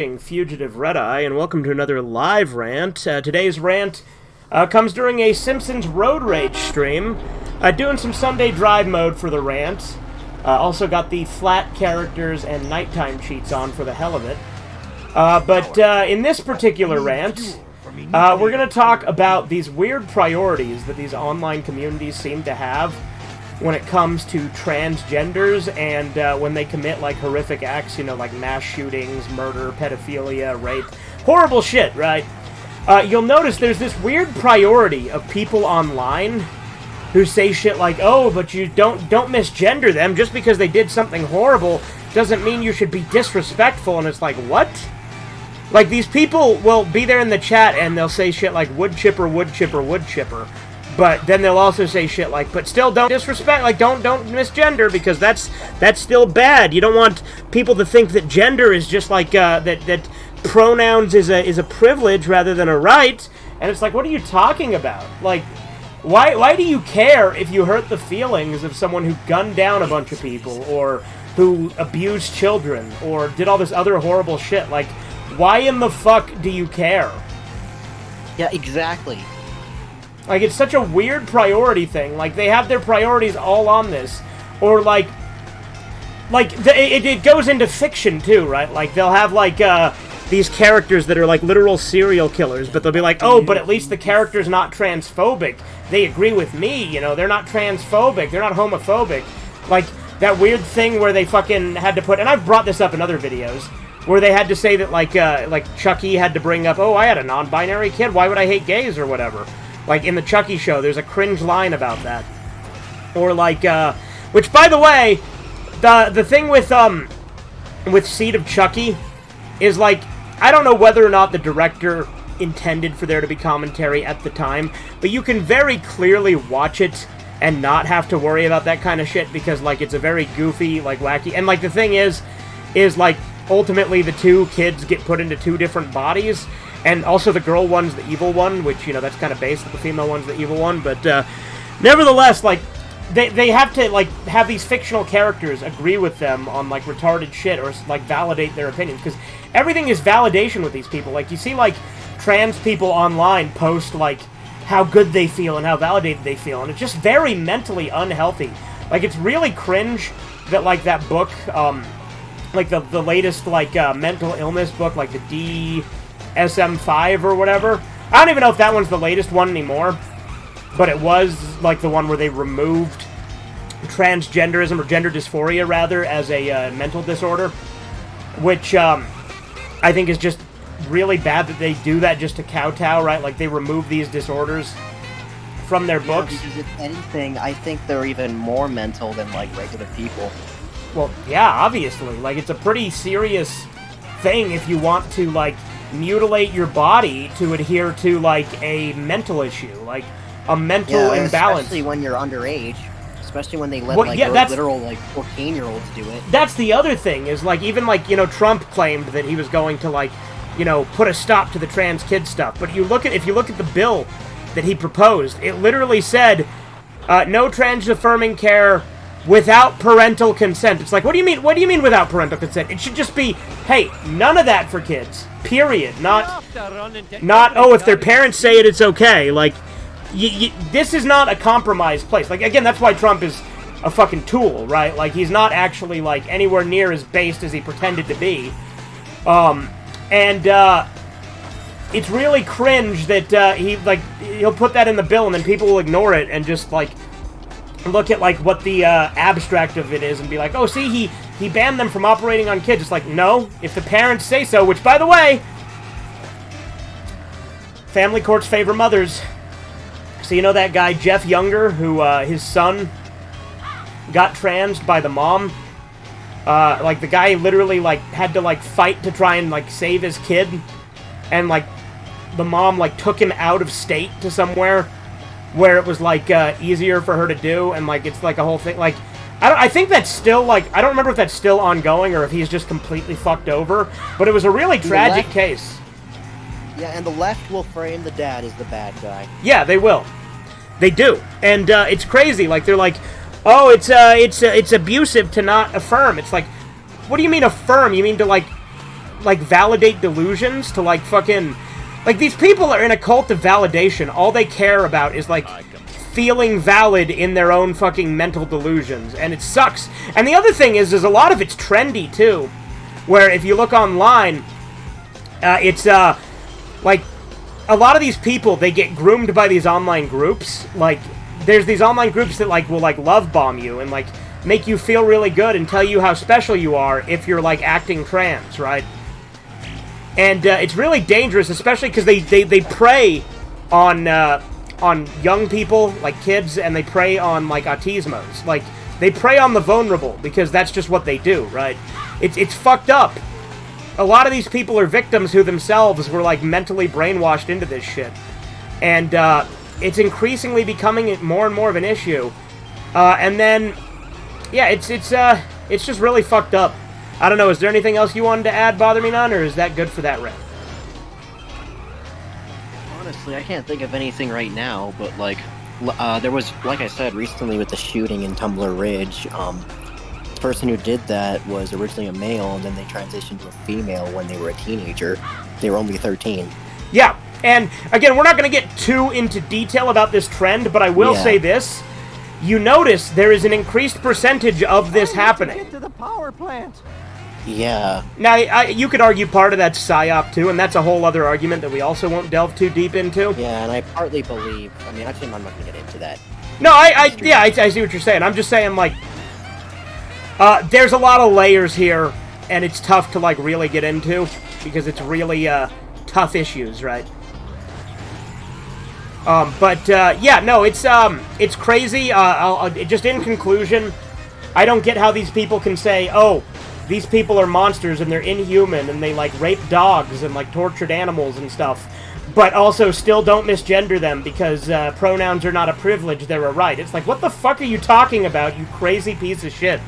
Fugitive Red-Eye, and welcome to another live rant. Today's rant comes during a Simpsons Road Rage stream. Doing some Sunday drive mode for the rant. Also got the flat characters and nighttime cheats on for the hell of it. But in this particular rant, we're going to talk about these weird priorities that these online communities seem to have when it comes to transgenders and when they commit, like, horrific acts, you know, like mass shootings, murder, pedophilia, rape. Horrible shit, right? You'll notice there's this weird priority of people online who say shit like, oh, but you don't misgender them. Just because they did something horrible doesn't mean you should be disrespectful. And it's like, what? Like, these people will be there in the chat and they'll say shit like, wood chipper, wood chipper, wood chipper. But then they'll also say shit like, but still don't disrespect, like, don't misgender, because that's still bad. You don't want people to think that gender is just like, that pronouns is a privilege rather than a right. And it's like, what are you talking about? Like, why do you care if you hurt the feelings of someone who gunned down a bunch of people, or who abused children, or did all this other horrible shit? Like, why in the fuck do you care? Yeah, exactly. Like, it's such a weird priority thing. Like, they have their priorities all on this. Or, like it goes into fiction, too, right? Like, they'll have, like, these characters that are, like, literal serial killers, but they'll be like, oh, but at least the character's not transphobic. They agree with me, you know, they're not transphobic, they're not homophobic. Like, that weird thing where they fucking had to put, and I've brought this up in other videos, where they had to say that, like Chucky had to bring up, oh, I had a non-binary kid, why would I hate gays, or whatever. Like, in the Chucky show, there's a cringe line about that. Or, like, which, by the way, the thing with Seed of Chucky is, like, I don't know whether or not the director intended for there to be commentary at the time, but you can very clearly watch it and not have to worry about that kind of shit, because, like, it's a very goofy, like, wacky, and, like, the thing is, like, ultimately the two kids get put into two different bodies. And also the girl one's the evil one, which, you know, that's kind of based on the female one's the evil one. But nevertheless, like, they have to, like, have these fictional characters agree with them on, like, retarded shit or, like, validate their opinions. Because everything is validation with these people. Like, you see, like, trans people online post, like, how good they feel and how validated they feel. And it's just very mentally unhealthy. Like, it's really cringe that, like, that book, like, the latest, like, mental illness book, like, the DSM-5 or whatever. I don't even know if that one's the latest one anymore, but it was, like, the one where they removed transgenderism, or gender dysphoria, rather, as a mental disorder, which, I think is just really bad that they do that just to kowtow, right? Like, they remove these disorders from their books. Because if anything, I think they're even more mental than, like, regular people. Well, yeah, obviously. Like, it's a pretty serious thing if you want to, like, mutilate your body to adhere to, like, a mental issue, like a mental imbalance. Especially when you're underage, especially when they let, literal, like, 14-year-olds do it. That's the other thing, is, like, even, like, you know, Trump claimed that he was going to, like, you know, put a stop to the trans kid stuff, but if you look at the bill that he proposed, it literally said, no trans-affirming care without parental consent. It's like, what do you mean without parental consent? It should just be, hey, none of that for kids. Period. Not, oh, if their parents say it, it's okay. Like, this is not a compromise place. Like, again, that's why Trump is a fucking tool, right? Like, he's not actually, like, anywhere near as based as he pretended to be. It's really cringe that, he'll put that in the bill and then people will ignore it and just, like, look at, like, what the abstract of it is and be like, oh, see, he banned them from operating on kids. It's like, no, if the parents say so, which, by the way, family courts favor mothers. So, you know that guy, Jeff Younger, who, his son got transed by the mom? Like, the guy literally, like, had to, like, fight to try and, like, save his kid. And, like, the mom, like, took him out of state to somewhere where it was, like, easier for her to do, and, like, it's, like, a whole thing, like, I think that's still, like, I don't remember if that's still ongoing, or if he's just completely fucked over, but it was a really tragic case. Yeah, and the left will frame the dad as the bad guy. Yeah, they will. They do. And, it's crazy, like, they're like, oh, it's abusive to not affirm. It's like, what do you mean affirm? You mean to, like, like, validate delusions to, like, fucking... Like, these people are in a cult of validation. All they care about is, like, feeling valid in their own fucking mental delusions. And it sucks. And the other thing is a lot of it's trendy, too. Where if you look online, it's, like, a lot of these people, they get groomed by these online groups. Like, there's these online groups that, like, will, like, love bomb you and, like, make you feel really good and tell you how special you are if you're, like, acting trans, right? And it's really dangerous, especially because they prey on young people, like kids, and they prey on, like, autismos. Like, they prey on the vulnerable, because that's just what they do, right? It's fucked up. A lot of these people are victims who themselves were, like, mentally brainwashed into this shit. And it's increasingly becoming more and more of an issue. And then, yeah, it's just really fucked up. I don't know, is there anything else you wanted to add, Bother Me None, or is that good for that rant? Honestly, I can't think of anything right now, but, like, there was, like I said, recently with the shooting in Tumbler Ridge, the person who did that was originally a male, and then they transitioned to a female when they were a teenager. They were only 13. Yeah, and, again, we're not going to get too into detail about this trend, but I will say this. You notice there is an increased percentage of this happening. Get to the power plant. Yeah. Now, you could argue part of that's PSYOP, too, and that's a whole other argument that we also won't delve too deep into. Yeah, and I partly believe... I mean, actually, I'm not going to get into that. No, I see what you're saying. I'm just saying, like... there's a lot of layers here, and it's tough to, like, really get into, because it's really, tough issues, right? Yeah, no, it's crazy. Just in conclusion, I don't get how these people can say, oh, these people are monsters and they're inhuman and they, like, rape dogs and, like, tortured animals and stuff, but also still don't misgender them because pronouns are not a privilege, they're a right. It's like, what the fuck are you talking about, you crazy piece of shit?